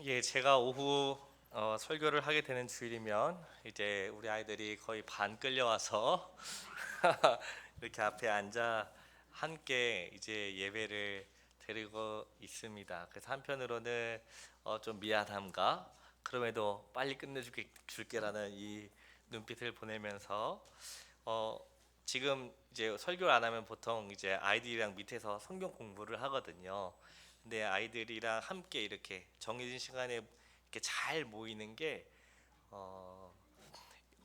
예, 제가 오후 설교를 하게 되는 주일이면 이제 우리 아이들이 거의 반 끌려와서 이렇게 앞에 앉아 함께 이제 예배를 드리고 있습니다. 그래서 한편으로는 좀 미안함과 그럼에도 빨리 줄게라는 이 눈빛을 보내면서 어, 지금 이제 설교를 안 하면 보통 이제 아이들이랑 밑에서 성경 공부를 하거든요. 근데 아이들이랑 함께 이렇게 정해진 시간에 이렇게 잘 모이는 게 어,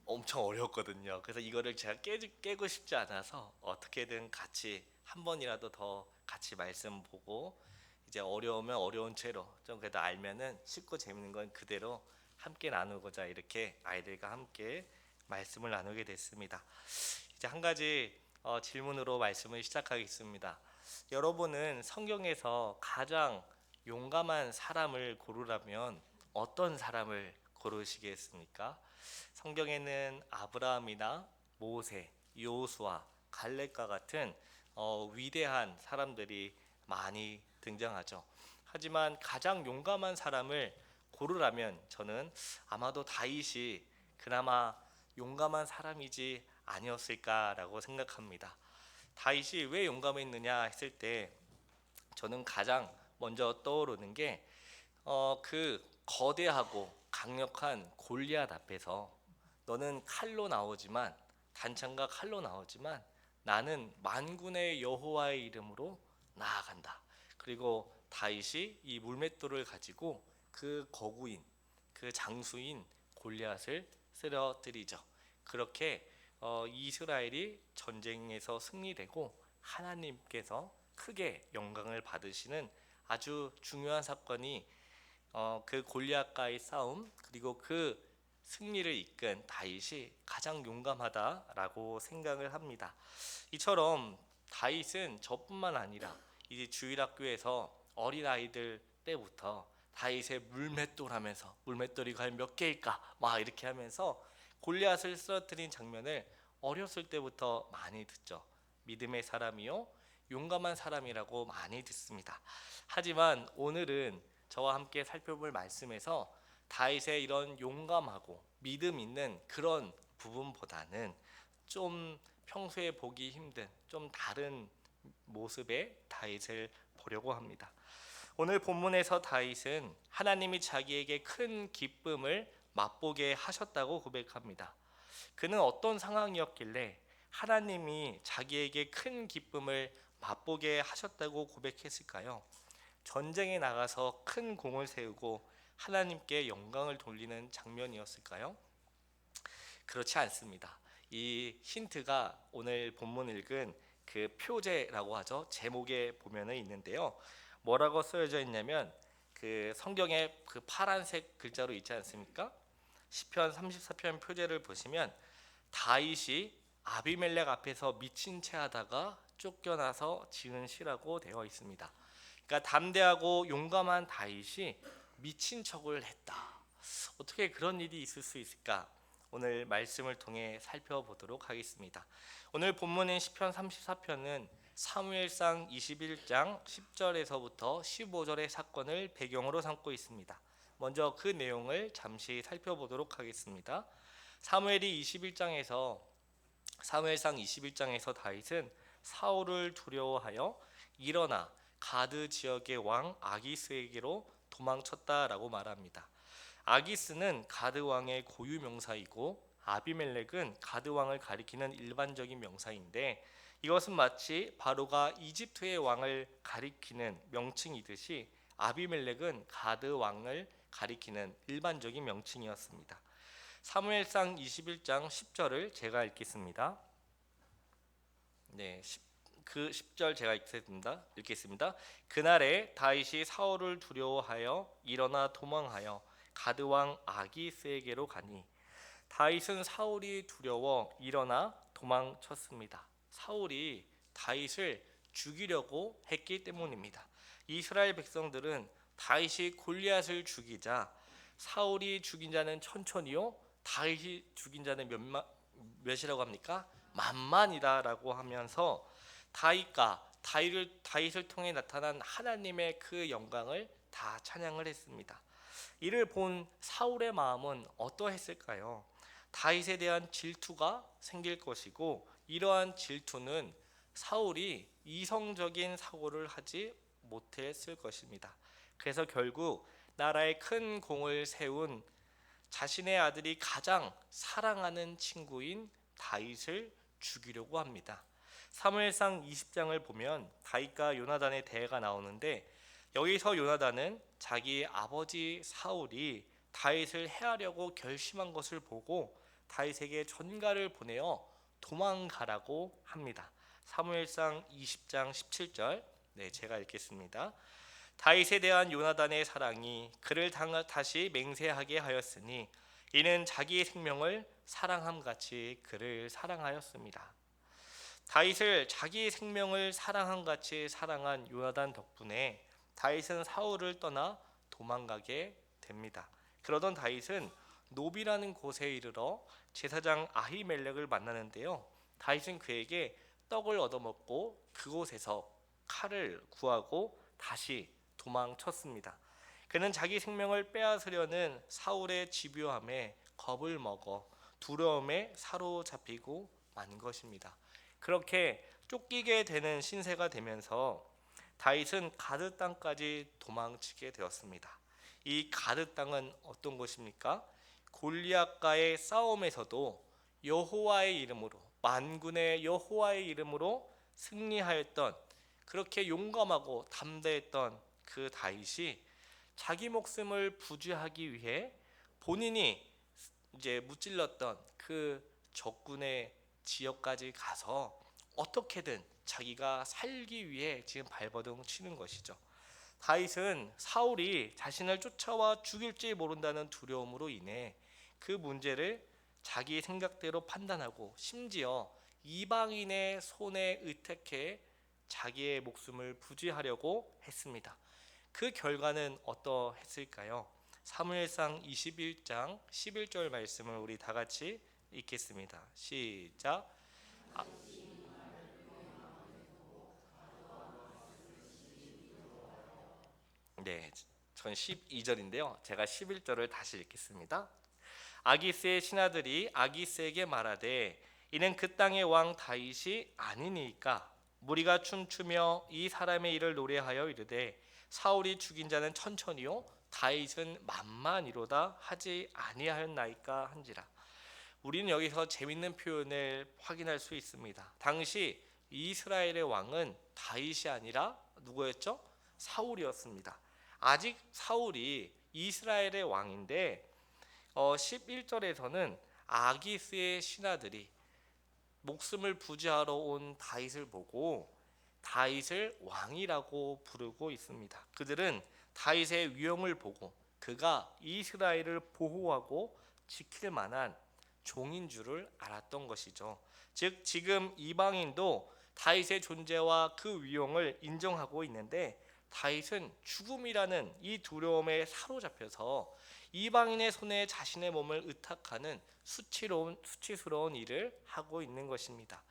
엄청 어렵거든요. 그래서 이거를 제가 깨고 싶지 않아서 어떻게든 같이 한 번이라도 더 같이 말씀 보고 이제 어려우면 어려운 채로 좀 그래도 알면은 쉽고 재밌는 건 그대로 함께 나누고자 이렇게 아이들과 함께 말씀을 나누게 됐습니다. 이제 한 가지 질문으로 말씀을 시작하겠습니다. 여러분은 성경에서 가장 용감한 사람을 고르라면 어떤 사람을 고르시겠습니까? 성경에는 아브라함이나 모세, 요수아, 갈렙과 같은 위대한 사람들이 많이 등장하죠. 하지만 가장 용감한 사람을 고르라면 저는 아마도 다윗이 그나마 용감한 사람이지 아니었을까라고 생각합니다. 다윗이 왜 용감했느냐 했을 때 저는 가장 먼저 떠오르는 게 그 거대하고 강력한 골리앗 앞에서 너는 칼로 나오지만 단창과 칼로 나오지만 나는 만군의 여호와의 이름으로 나아간다. 그리고 다윗이 이 물맷돌을 가지고 그 거구인 그 장수인 골리앗을 쓰러뜨리죠. 그렇게 이스라엘이 전쟁에서 승리되고 하나님께서 크게 영광을 받으시는 아주 중요한 사건이 그 골리앗과의 싸움 그리고 그 승리를 이끈 다윗이 가장 용감하다라고 생각을 합니다. 이처럼 다윗은 저뿐만 아니라 이제 주일학교에서 어린 아이들 때부터 다윗의 물맷돌 하면서 물맷돌이 과연 몇 개일까 막 이렇게 하면서 골리앗을 쓰러뜨린 장면을 어렸을 때부터 많이 듣죠. 믿음의 사람이요 용감한 사람이라고 많이 듣습니다. 하지만 오늘은 저와 함께 살펴볼 말씀에서 다윗의 이런 용감하고 믿음 있는 그런 부분보다는 좀 평소에 보기 힘든 좀 다른 모습의 다윗을 보려고 합니다. 오늘 본문에서 다윗은 하나님이 자기에게 큰 기쁨을 맛보게 하셨다고 고백합니다. 그는 어떤 상황이었길래 하나님이 자기에게 큰 기쁨을 맛보게 하셨다고 고백했을까요? 전쟁에 나가서 큰 공을 세우고 하나님께 영광을 돌리는 장면이었을까요? 그렇지 않습니다. 이 힌트가 오늘 본문 읽은 그 표제라고 하죠. 제목에 보면은 있는데요. 뭐라고 쓰여져 있냐면 그 성경에 그 파란색 글자로 있지 않습니까? 시편 34편 표제를 보시면 다윗이 아비멜렉 앞에서 미친 채 하다가 쫓겨나서 지은 시라고 되어 있습니다. 그러니까 담대하고 용감한 다윗이 미친 척을 했다. 어떻게 그런 일이 있을 수 있을까? 오늘 말씀을 통해 살펴보도록 하겠습니다. 오늘 본문인 시편 34편은 사무엘상 21장 10절에서부터 15절의 사건을 배경으로 삼고 있습니다. 먼저 그 내용을 잠시 살펴보도록 하겠습니다. 사무엘상 21장에서 다윗은 사울을 두려워하여 일어나 가드 지역의 왕 아기스에게로 도망쳤다라고 말합니다. 아기스는 가드 왕의 고유 명사이고 아비멜렉은 가드 왕을 가리키는 일반적인 명사인데 이것은 마치 바로가 이집트의 왕을 가리키는 명칭이듯이 아비멜렉은 가드 왕을 가리키는 일반적인 명칭이었습니다. 사무엘상 21장 10절을 제가 읽겠습니다. 네, 그 10절 제가 읽겠습니다. 그날에 다윗이 사울을 두려워하여 일어나 도망하여 가드 왕 아기스에게로 가니 다윗은 사울이 두려워 일어나 도망쳤습니다. 사울이 다윗을 죽이려고 했기 때문입니다. 이스라엘 백성들은 다윗이 골리앗을 죽이자 사울이 죽인 자는 천천히요 다윗이 죽인 자는 몇이라고 합니까? 만만이다라고 하면서 다윗을 통해 나타난 하나님의 그 영광을 다 찬양을 했습니다. 이를 본 사울의 마음은 어떠했을까요? 다윗에 대한 질투가 생길 것이고, 이러한 질투는 사울이 이성적인 사고를 하지 못했을 것입니다. 그래서 결국 나라에 큰 공을 세운 자신의 아들이 가장 사랑하는 친구인 다윗을 죽이려고 합니다. 사무엘상 20장을 보면 다윗과 요나단의 대화가 나오는데, 여기서 요나단은 자기 아버지 사울이 다윗을 해하려고 결심한 것을 보고 다윗에게 전가를 보내어 도망가라고 합니다. 사무엘상 20장 17절, 제가 읽겠습니다. 다윗에 대한 요나단의 사랑이 그를 다시 맹세하게 하였으니 이는 자기의 생명을 사랑함같이 그를 사랑하였습니다. 다윗을 자기의 생명을 사랑함같이 사랑한 요나단 덕분에 다윗은 사울을 떠나 도망가게 됩니다. 그러던 다윗은 노비라는 곳에 이르러 제사장 아히멜렉을 만나는데요, 다윗은 그에게 떡을 얻어먹고 그곳에서 칼을 구하고 다시 도망쳤습니다. 그는 자기 생명을 빼앗으려는 사울의 집요함에 겁을 먹어 두려움에 사로잡히고 만 것입니다. 그렇게 쫓기게 되는 신세가 되면서 다윗은 가드 땅까지 도망치게 되었습니다. 이 가드 땅은 어떤 곳입니까? 골리앗과의 싸움에서도 여호와의 이름으로, 만군의 여호와의 이름으로 승리하였던, 그렇게 용감하고 담대했던 그 다윗이 자기 목숨을 부지하기 위해 본인이 이제 무찔렀던 그 적군의 지역까지 가서 어떻게든 자기가 살기 위해 지금 발버둥 치는 것이죠. 다윗은 사울이 자신을 쫓아와 죽일지 모른다는 두려움으로 인해 그 문제를 자기 생각대로 판단하고 심지어 이방인의 손에 의탁해 자기의 목숨을 부지하려고 했습니다. 그 결과는 어떠했을까요? 사무엘상 21장 11절 말씀을 우리 다 같이 읽겠습니다. 시작. 전 12절인데요. 제가 11절을 다시 읽겠습니다. 아기스의 신하들이 아기스에게 말하되 이는 그 땅의 왕 다윗이 아니니까 무리가 춤추며 이 사람의 일을 노래하여 이르되 사울이 죽인 자는 천천히요 다윗은 만만이로다 하지 아니하였나이까 한지라. 우리는 여기서 재밌는 표현을 확인할 수 있습니다. 당시 이스라엘의 왕은 다윗이 아니라 누구였죠? 사울이었습니다. 아직 사울이 이스라엘의 왕인데 11절에서는 아기스의 신하들이 목숨을 부지하러 온 다윗을 보고 다윗을 왕이라고 부르고 있습니다. 그들은 다윗의 위엄을 보고 그가 이스라엘을 보호하고 지킬 만한 종인 줄을 알았던 것이죠. 즉 지금 이방인도 다윗의 존재와 그 위엄을 인정하고 있는데, 다윗은 죽음이라는 이 두려움에 사로잡혀서 이방인의 손에 자신의 몸을 의탁하는 수치스러운 일을 하고 있는 것입니다.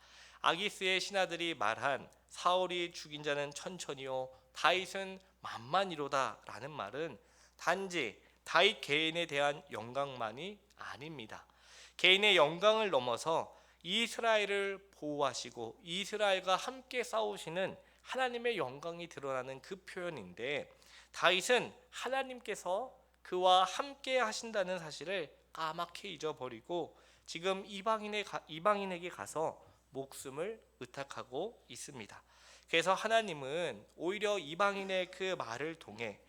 아기스의 신하들이 말한 사울이 죽인 자는 천천히요 다윗은 만만이로다 라는 말은 단지 다윗 개인에 대한 영광만이 아닙니다. 개인의 영광을 넘어서 이스라엘을 보호하시고 이스라엘과 함께 싸우시는 하나님의 영광이 드러나는 그 표현인데, 다윗은 하나님께서 그와 함께 하신다는 사실을 까맣게 잊어버리고 지금 이방인에게 가서 목숨을 의탁하고 있습니다. 그래서 하나님은 오히려 이방인의 그 말을 통해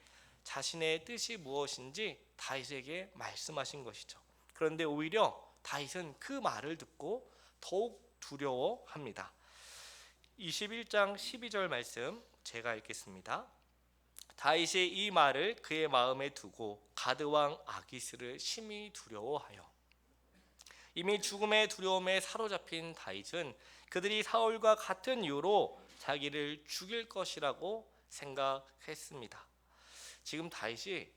자신의 뜻이 무엇인지 다윗에게 말씀하신 것이죠. 그런데 오히려 다윗은 그 말을 듣고 더욱 두려워합니다. 21장 12절 말씀 제가 읽겠습니다. 다윗이 이 말을 그의 마음에 두고 가드왕 아기스를 심히 두려워하여. 이미 죽음의 두려움에 사로잡힌 다윗은 그들이 사울과 같은 이유로 자기를 죽일 것이라고 생각했습니다. 지금 다윗이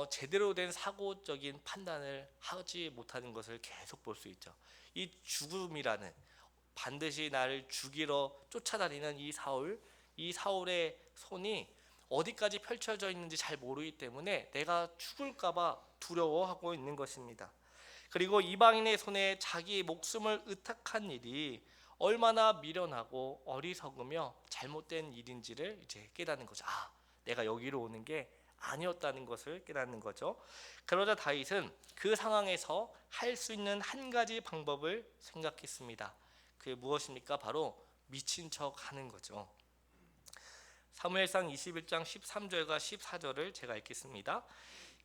제대로 된 사고적인 판단을 하지 못하는 것을 계속 볼 수 있죠. 이 죽음이라는, 반드시 나를 죽이러 쫓아다니는 이 사울의 손이 어디까지 펼쳐져 있는지 잘 모르기 때문에 내가 죽을까봐 두려워하고 있는 것입니다. 그리고 이방인의 손에 자기 목숨을 의탁한 일이 얼마나 미련하고 어리석으며 잘못된 일인지를 이제 깨닫는 거죠. 내가 여기로 오는 게 아니었다는 것을 깨닫는 거죠. 그러자 다윗은 그 상황에서 할 수 있는 한 가지 방법을 생각했습니다. 그게 무엇입니까? 바로 미친 척 하는 거죠. 사무엘상 21장 13절과 14절을 제가 읽겠습니다.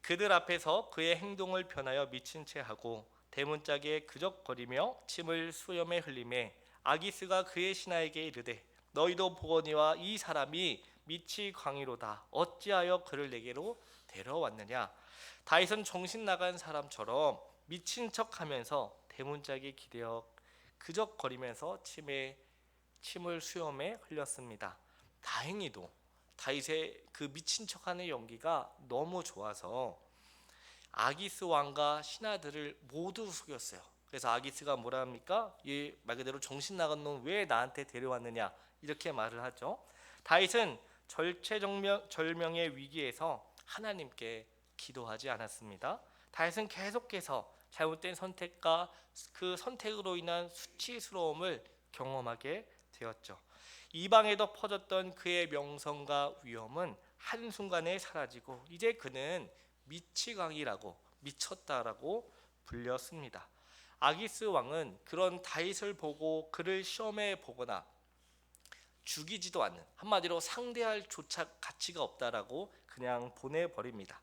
그들 앞에서 그의 행동을 변하여 미친 채 하고 대문짝에 그적거리며 침을 수염에 흘리매 아기스가 그의 신하에게 이르되 너희도 보거니와 이 사람이 미치 광이로다. 어찌하여 그를 내게로 데려왔느냐. 다윗은 정신 나간 사람처럼 미친 척하면서 대문짝에 기대어 그적거리면서 침을 수염에 흘렸습니다. 다행히도 다윗의 그 미친 척하는 연기가 너무 좋아서 아기스 왕과 신하들을 모두 속였어요. 그래서 아기스가 뭐라 합니까? 이 말 그대로 정신 나간 놈 왜 나한테 데려왔느냐 이렇게 말을 하죠. 다윗은 절체절명의 위기에서 하나님께 기도하지 않았습니다. 다윗은 계속해서 잘못된 선택과 그 선택으로 인한 수치스러움을 경험하게 되었죠. 이방에도 퍼졌던 그의 명성과 위엄은 한순간에 사라지고 이제 그는 미치광이라고 미쳤다라고 불렸습니다. 아기스 왕은 그런 다윗을 보고 그를 시험해 보거나 죽이지도 않는, 한마디로 상대할 조차 가치가 없다라고 그냥 보내버립니다.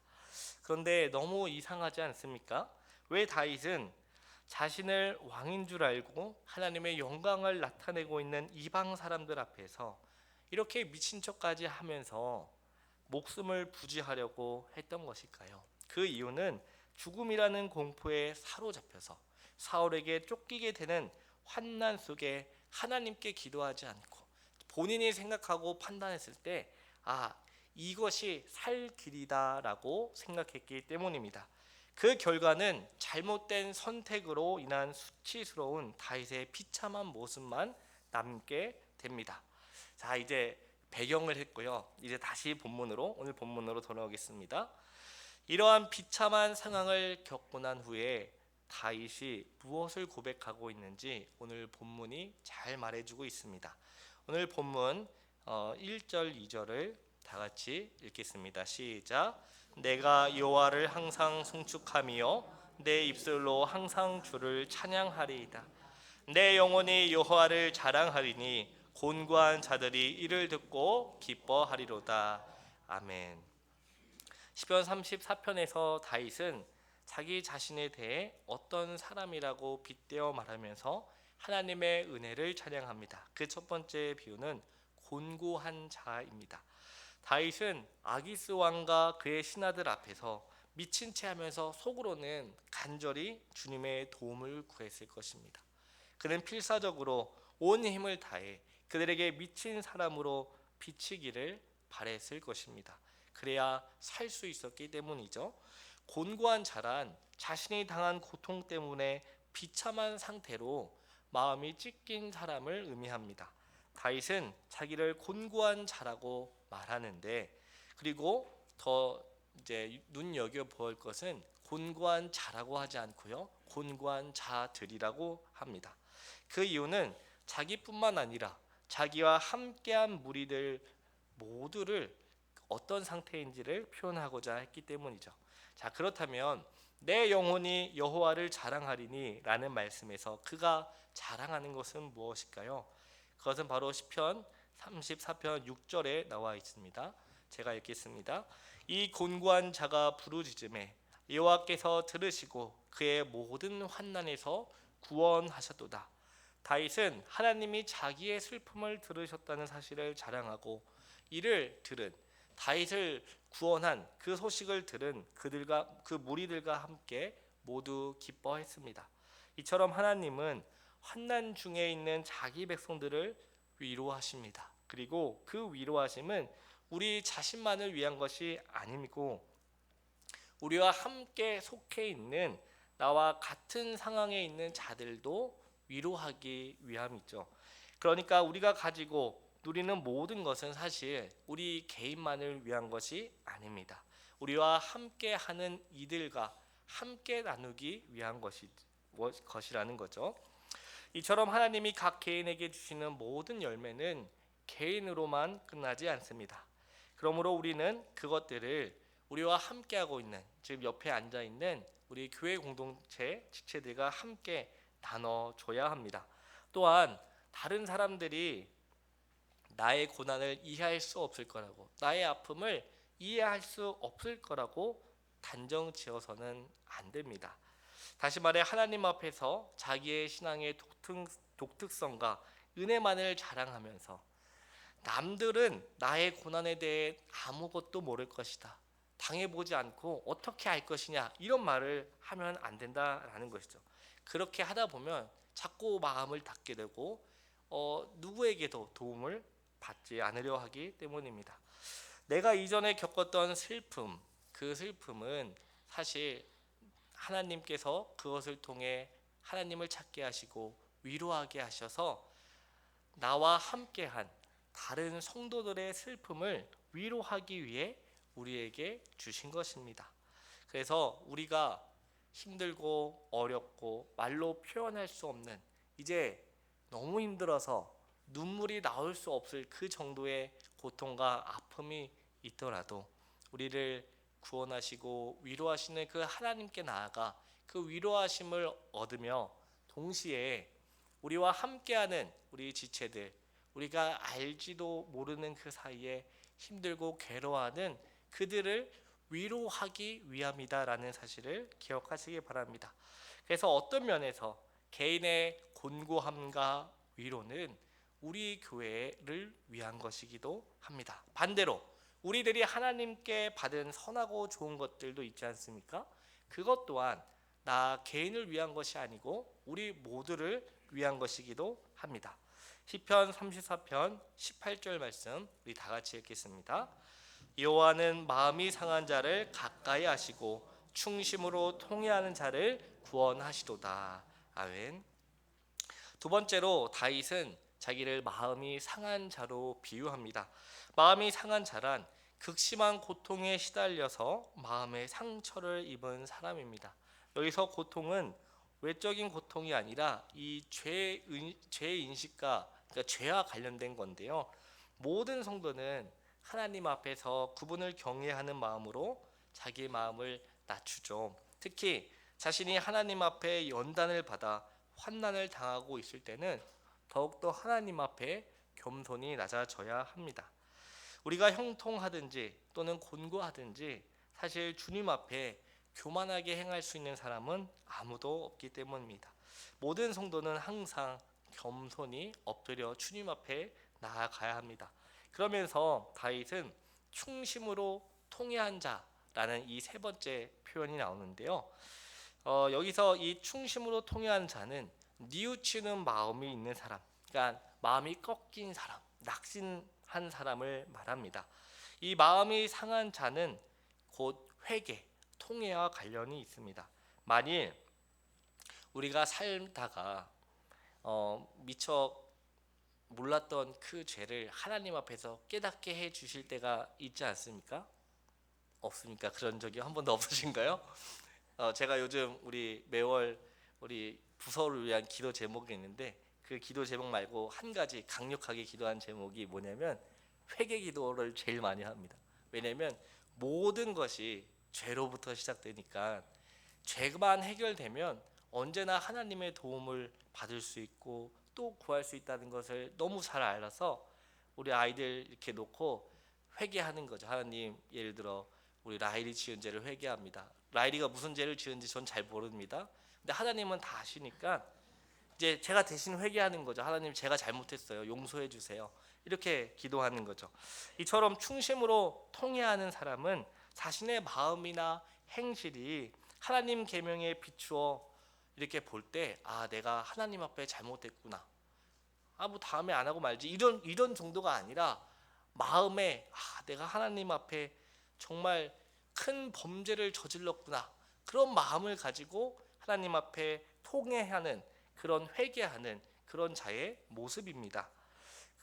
그런데 너무 이상하지 않습니까? 왜 다윗은 자신을 왕인 줄 알고 하나님의 영광을 나타내고 있는 이방 사람들 앞에서 이렇게 미친 척까지 하면서 목숨을 부지하려고 했던 것일까요? 그 이유는 죽음이라는 공포에 사로잡혀서 사울에게 쫓기게 되는 환난 속에 하나님께 기도하지 않고 본인이 생각하고 판단했을 때 이것이 살 길이다라고 생각했기 때문입니다. 그 결과는 잘못된 선택으로 인한 수치스러운 다윗의 비참한 모습만 남게 됩니다. 자, 이제 배경을 했고요. 이제 다시 오늘 본문으로 돌아오겠습니다. 이러한 비참한 상황을 겪고 난 후에 다윗이 무엇을 고백하고 있는지 오늘 본문이 잘 말해주고 있습니다. 오늘 본문 1절 2절을 다 같이 읽겠습니다. 시작. 내가 여호와를 항상 송축하며 내 입술로 항상 주를 찬양하리이다. 내 영혼이 여호와를 자랑하리니 곤고한 자들이 이를 듣고 기뻐하리로다. 아멘. 시편 34편에서 다윗은 자기 자신에 대해 어떤 사람이라고 빗대어 말하면서 하나님의 은혜를 찬양합니다. 그 첫 번째 비유는 곤고한 자입니다. 다윗은 아기스 왕과 그의 신하들 앞에서 미친 채 하면서 속으로는 간절히 주님의 도움을 구했을 것입니다. 그는 필사적으로 온 힘을 다해 그들에게 미친 사람으로 비치기를 바랬을 것입니다. 그래야 살 수 있었기 때문이죠. 곤고한 자란 자신이 당한 고통 때문에 비참한 상태로 마음이 찢긴 사람을 의미합니다. 다윗은 자기를 곤고한 자라고 말하는데, 그리고 더 이제 눈여겨 볼 것은 곤고한 자라고 하지 않고요, 곤고한 자들이라고 합니다. 그 이유는 자기뿐만 아니라 자기와 함께한 무리들 모두를 어떤 상태인지를 표현하고자 했기 때문이죠. 자, 그렇다면 내 영혼이 여호와를 자랑하리니 라는 말씀에서 그가 자랑하는 것은 무엇일까요? 그것은 바로 시편 34편 6절에 나와 있습니다. 제가 읽겠습니다. 이 곤고한 자가 부르짖음에 여호와께서 들으시고 그의 모든 환난에서 구원하셨도다. 다윗은 하나님이 자기의 슬픔을 들으셨다는 사실을 자랑하고 이를 들은 다윗을 구원한 그 소식을 들은 그 무리들과 함께 모두 기뻐했습니다. 이처럼 하나님은 환난 중에 있는 자기 백성들을 위로하십니다. 그리고 그 위로하심은 우리 자신만을 위한 것이 아니고 우리와 함께 속해 있는 나와 같은 상황에 있는 자들도 위로하기 위함이죠. 그러니까 우리가 가지고 누리는 모든 것은 사실 우리 개인만을 위한 것이 아닙니다. 우리와 함께 하는 이들과 함께 나누기 위한 것이라는 거죠. 이처럼 하나님이 각 개인에게 주시는 모든 열매는 개인으로만 끝나지 않습니다. 그러므로 우리는 그것들을 우리와 함께하고 있는, 즉 옆에 앉아 있는 우리 교회 공동체 지체들과 함께 나눠줘야 합니다. 또한 다른 사람들이 나의 고난을 이해할 수 없을 거라고, 나의 아픔을 이해할 수 없을 거라고 단정 지어서는 안 됩니다. 다시 말해 하나님 앞에서 자기의 신앙의 독특성과 은혜만을 자랑하면서 남들은 나의 고난에 대해 아무것도 모를 것이다, 당해보지 않고 어떻게 알 것이냐, 이런 말을 하면 안 된다라는 것이죠. 그렇게 하다 보면 자꾸 마음을 닫게 되고 누구에게도 도움을 받지 않으려 하기 때문입니다. 내가 이전에 겪었던 슬픔, 그 슬픔은 사실 하나님께서 그것을 통해 하나님을 찾게 하시고 위로하게 하셔서 나와 함께한 다른 성도들의 슬픔을 위로하기 위해 우리에게 주신 것입니다. 그래서 우리가 힘들고 어렵고 말로 표현할 수 없는, 이제 너무 힘들어서 눈물이 나올 수 없을 그 정도의 고통과 아픔이 있더라도 우리를 구원하시고 위로하시는 그 하나님께 나아가 그 위로하심을 얻으며 동시에 우리와 함께하는 우리 지체들, 우리가 알지도 모르는 그 사이에 힘들고 괴로워하는 그들을 위로하기 위함이다라는 사실을 기억하시기 바랍니다. 그래서 어떤 면에서 개인의 곤고함과 위로는 우리 교회를 위한 것이기도 합니다. 반대로 우리들이 하나님께 받은 선하고 좋은 것들도 있지 않습니까? 그것 또한 나 개인을 위한 것이 아니고 우리 모두를 위한 것이기도 합니다. 시편 34편 18절 말씀 우리 다 같이 읽겠습니다. 여호와는 마음이 상한 자를 가까이 하시고 충심으로 통회하는 자를 구원하시도다. 아멘. 두 번째로 다윗은 자기를 마음이 상한 자로 비유합니다. 마음이 상한 자란 극심한 고통에 시달려서 마음의 상처를 입은 사람입니다. 여기서 고통은 외적인 고통이 아니라 이 죄 인식과, 그러니까 죄와 관련된 건데요. 모든 성도는 하나님 앞에서 그분을 경외하는 마음으로 자기 마음을 낮추죠. 특히 자신이 하나님 앞에 연단을 받아 환난을 당하고 있을 때는 더욱더 하나님 앞에 겸손히 낮아져야 합니다. 우리가 형통하든지 또는 곤고하든지 사실 주님 앞에 교만하게 행할 수 있는 사람은 아무도 없기 때문입니다. 모든 성도는 항상 겸손히 엎드려 주님 앞에 나아가야 합니다. 그러면서 다윗은 충심으로 통회한 자라는 이 세 번째 표현이 나오는데요. 여기서 이 충심으로 통회한 자는 뉘우치는 마음이 있는 사람, 그러니까 마음이 꺾인 사람, 낙심한 사람을 말합니다. 이 마음이 상한 자는 곧 회개, 통회와 관련이 있습니다. 만일 우리가 살다가 미처 몰랐던 그 죄를 하나님 앞에서 깨닫게 해 주실 때가 있지 않습니까? 없습니까? 그런 적이 한 번도 없으신가요? 제가 요즘 우리 매월 우리 부서를 위한 기도 제목이 있는데 그 기도 제목 말고 한 가지 강력하게 기도한 제목이 뭐냐면 회개 기도를 제일 많이 합니다. 왜냐하면 모든 것이 죄로부터 시작되니까 죄만 해결되면 언제나 하나님의 도움을 받을 수 있고 또 구할 수 있다는 것을 너무 잘 알아서 우리 아이들 이렇게 놓고 회개하는 거죠. 하나님, 예를 들어 우리 라일이 지은 죄를 회개합니다. 라일이가 무슨 죄를 지은지 전 잘 모릅니다. 근데 하나님은 다 아시니까 이제 제가 대신 회개하는 거죠. 하나님, 제가 잘못했어요. 용서해 주세요. 이렇게 기도하는 거죠. 이처럼 충심으로 통회하는 사람은 자신의 마음이나 행실이 하나님 계명에 비추어 이렇게 볼 때 내가 하나님 앞에 잘못했구나. 뭐 다음에 안 하고 말지. 이런 정도가 아니라 마음에 내가 하나님 앞에 정말 큰 범죄를 저질렀구나. 그런 마음을 가지고 하나님 앞에 통회하는, 그런 회개하는 그런 자의 모습입니다.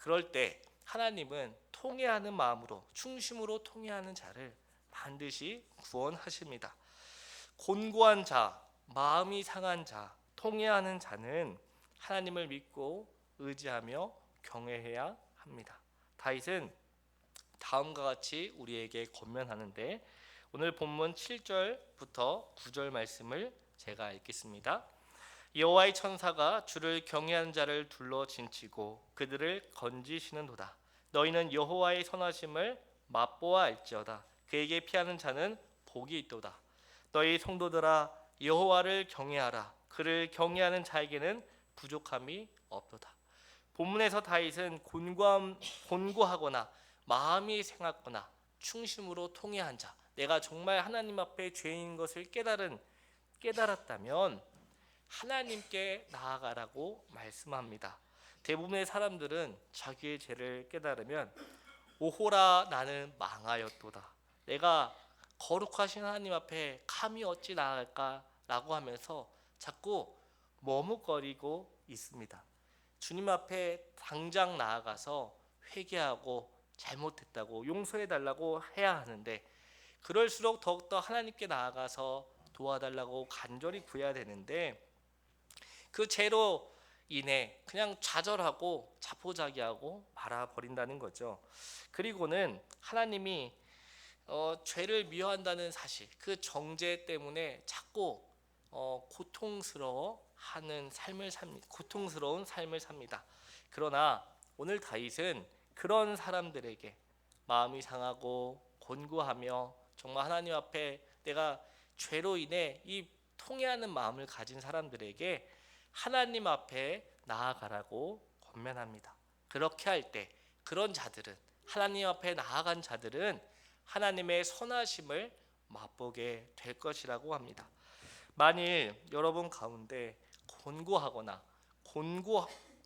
그럴 때 하나님은 통회하는 마음으로 충심으로 통회하는 자를 반드시 구원하십니다. 곤고한 자, 마음이 상한 자, 통회하는 자는 하나님을 믿고 의지하며 경외해야 합니다. 다윗은 다음과 같이 우리에게 권면하는데, 오늘 본문 7절부터 9절 말씀을 제가 읽겠습니다. 여호와의 천사가 주를 경외하는 자를 둘러 진치고 그들을 건지시는도다. 너희는 여호와의 선하심을 맛보아 알지어다. 그에게 피하는 자는 복이 있도다. 너희 성도들아, 여호와를 경외하라. 그를 경외하는 자에게는 부족함이 없도다. 본문에서 다윗은 곤고하거나 마음이 생각거나 충심으로 통회한 자, 내가 정말 하나님 앞에 죄인 것을 깨달았다면 하나님께 나아가라고 말씀합니다. 대부분의 사람들은 자기의 죄를 깨달으면 오호라 나는 망하였도다, 내가 거룩하신 하나님 앞에 감히 어찌 나아갈까라고 하면서 자꾸 머뭇거리고 있습니다. 주님 앞에 당장 나아가서 회개하고 잘못했다고 용서해달라고 해야 하는데, 그럴수록 더욱더 하나님께 나아가서 도와달라고 간절히 구해야 되는데, 그 죄로 인해 그냥 좌절하고 자포자기하고 말아버린다는 거죠. 그리고는 하나님이 죄를 미워한다는 사실, 그 정죄 때문에 자꾸 고통스러운 삶을 삽니다. 그러나 오늘 다윗은 그런 사람들에게, 마음이 상하고 곤고하며 정말 하나님 앞에 내가 죄로 인해 이 통회하는 마음을 가진 사람들에게 하나님 앞에 나아가라고 권면합니다. 그렇게 할 때 그런 자들은, 하나님 앞에 나아간 자들은 하나님의 선하심을 맛보게 될 것이라고 합니다. 만일 여러분 가운데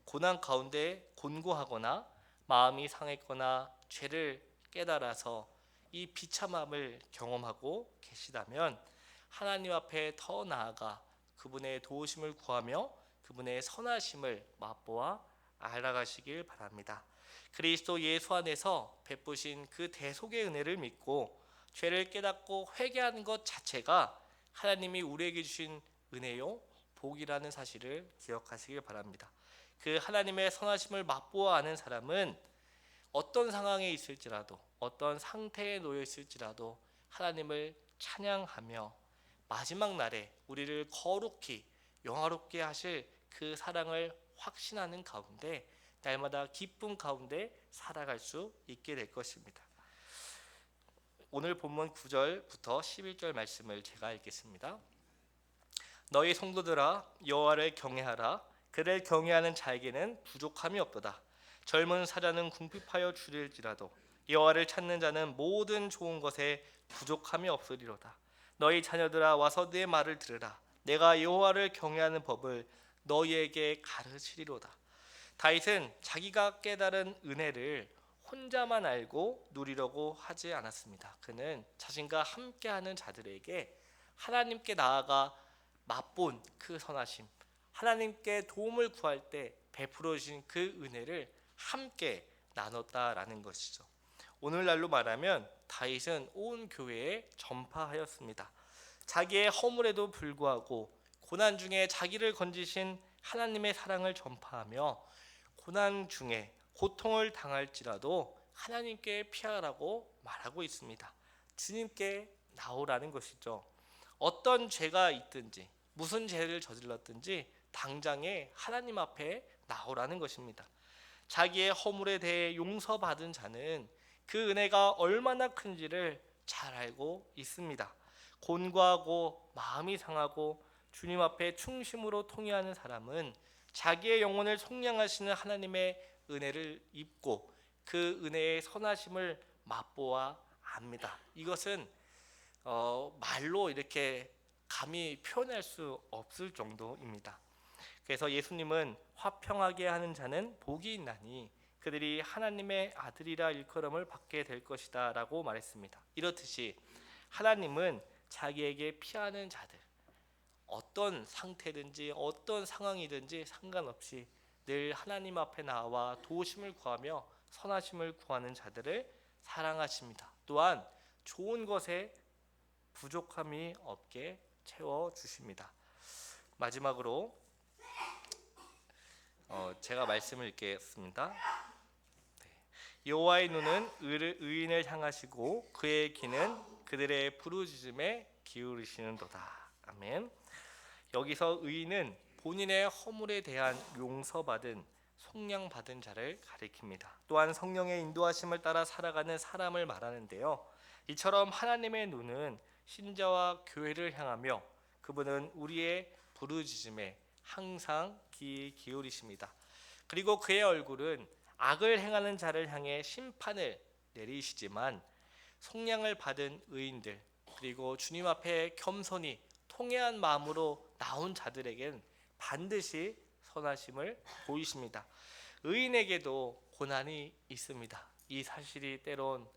고난 가운데 곤고하거나 마음이 상했거나 죄를 깨달아서 이 비참함을 경험하고 계시다면 하나님 앞에 더 나아가 그분의 도우심을 구하며 그분의 선하심을 맛보아 알아가시길 바랍니다. 그리스도 예수 안에서 베푸신 그 대속의 은혜를 믿고 죄를 깨닫고 회개하는 것 자체가 하나님이 우리에게 주신 은혜요 복이라는 사실을 기억하시길 바랍니다. 그 하나님의 선하심을 맛보아 아는 사람은 어떤 상황에 있을지라도, 어떤 상태에 놓여 있을지라도 하나님을 찬양하며 마지막 날에 우리를 거룩히 영화롭게 하실 그 사랑을 확신하는 가운데 날마다 기쁨 가운데 살아갈 수 있게 될 것입니다. 오늘 본문 9절부터 11절 말씀을 제가 읽겠습니다. 너희 성도들아, 여호와를 경외하라. 그를 경외하는 자에게는 부족함이 없도다. 젊은 사자는 궁핍하여 줄일지라도 여호와를 찾는 자는 모든 좋은 것에 부족함이 없으리로다. 너희 자녀들아, 와서 내 말을 들으라. 내가 여호와를 경외하는 법을 너희에게 가르치리로다. 다윗은 자기가 깨달은 은혜를 혼자만 알고 누리려고 하지 않았습니다. 그는 자신과 함께하는 자들에게 하나님께 나아가 맛본 그 선하심, 하나님께 도움을 구할 때 베풀어 주신 그 은혜를 함께 나눴다라는 것이죠. 오늘날로 말하면 다윗은 온 교회에 전파하였습니다. 자기의 허물에도 불구하고 고난 중에 자기를 건지신 하나님의 사랑을 전파하며 고난 중에 고통을 당할지라도 하나님께 피하라고 말하고 있습니다. 주님께 나오라는 것이죠. 어떤 죄가 있든지 무슨 죄를 저질렀든지 당장에 하나님 앞에 나오라는 것입니다. 자기의 허물에 대해 용서받은 자는 그 은혜가 얼마나 큰지를 잘 알고 있습니다. 곤고하고 마음이 상하고 주님 앞에 충심으로 통회하는 사람은 자기의 영혼을 속량하시는 하나님의 은혜를 입고 그 은혜의 선하심을 맛보아 압니다. 이것은 말로 이렇게 감히 표현할 수 없을 정도입니다. 그래서 예수님은 화평하게 하는 자는 복이 있나니 그들이 하나님의 아들이라 일컬음을 받게 될 것이다 라고 말했습니다. 이렇듯이 하나님은 자기에게 피하는 자들, 어떤 상태든지 어떤 상황이든지 상관없이 늘 하나님 앞에 나와 도우심을 구하며 선하심을 구하는 자들을 사랑하십니다. 또한 좋은 것에 부족함이 없게 채워 주십니다. 마지막으로 제가 말씀을 읽겠습니다. 여호와의 눈은 의인을 향하시고 그의 귀는 그들의 부르짖음에 기울이시는도다. 아멘. 여기서 의인은 본인의 허물에 대한 용서받은 속량받은 자를 가리킵니다. 또한 성령의 인도하심을 따라 살아가는 사람을 말하는데요. 이처럼 하나님의 눈은 신자와 교회를 향하며 그분은 우리의 부르짖음에 항상 귀 기울이십니다. 그리고 그의 얼굴은 악을 행하는 자를 향해 심판을 내리시지만 속량을 받은 의인들 그리고 주님 앞에 겸손히 통회한 마음으로 나온 자들에겐 반드시 선하심을 보이십니다. 의인에게도 고난이 있습니다. 이 사실이 때론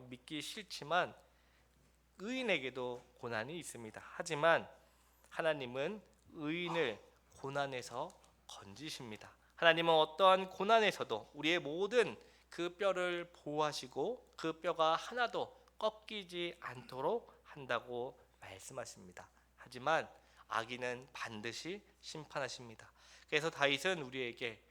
믿기 싫지만 의인에게도 고난이 있습니다. 하지만 하나님은 의인을 고난에서 건지십니다. 하나님은 어떠한 고난에서도 우리의 모든 그 뼈를 보호하시고 그 뼈가 하나도 꺾이지 않도록 한다고 말씀하십니다. 하지만 악인은 반드시 심판하십니다. 그래서 다윗은 우리에게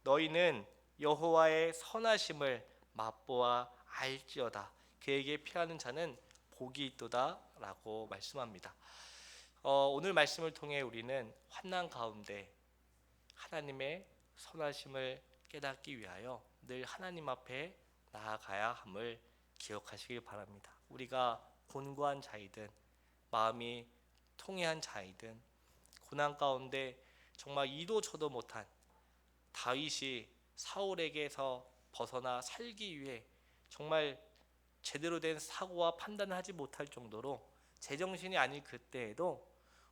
너희는 여호와의 선하심을 맛보아 알지어다. 그에게 피하는 자는 복이 있도다 라고 말씀합니다. 오늘 말씀을 통해 우리는 환난 가운데 하나님의 선하심을 깨닫기 위하여 늘 하나님 앞에 나아가야 함을 기억하시길 바랍니다. 우리가 곤고한 자이든 마음이 통회한 자이든 고난 가운데 정말 이도 저도 못한 다윗이 사울에게서 벗어나 살기 위해 정말 제대로 된 사고와 판단을 하지 못할 정도로 제정신이 아닌 그때에도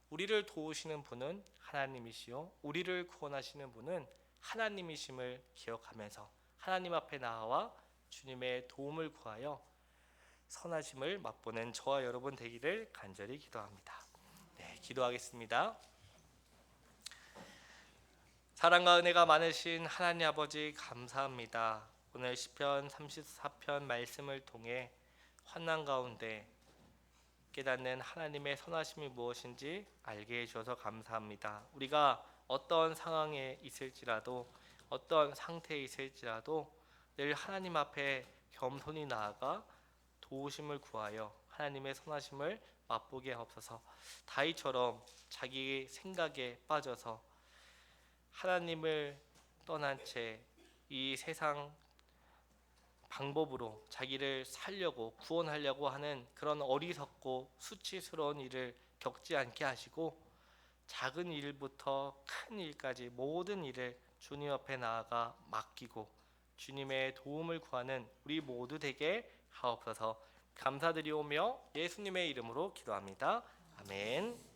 우리를 도우시는 분은 하나님이시요 우리를 구원하시는 분은 하나님이심을 기억하면서 하나님 앞에 나아와 주님의 도움을 구하여 선하심을 맛보는 저와 여러분 되기를 간절히 기도합니다. 네, 기도하겠습니다. 사랑과 은혜가 많으신 하나님 아버지 감사합니다. 오늘 시편 34편 말씀을 통해 환난 가운데 깨닫는 하나님의 선하심이 무엇인지 알게 해주셔서 감사합니다. 우리가 어떤 상황에 있을지라도 어떤 상태에 있을지라도 늘 하나님 앞에 겸손히 나아가 도우심을 구하여 하나님의 선하심을 맛보게 하옵소서. 다윗처럼 자기 생각에 빠져서 하나님을 떠난 채 이 세상 방법으로 자기를 살려고 구원하려고 하는 그런 어리석고 수치스러운 일을 겪지 않게 하시고 작은 일부터 큰 일까지 모든 일을 주님 앞에 나아가 맡기고 주님의 도움을 구하는 우리 모두 되게 하옵소서. 감사드리오며 예수님의 이름으로 기도합니다. 아멘.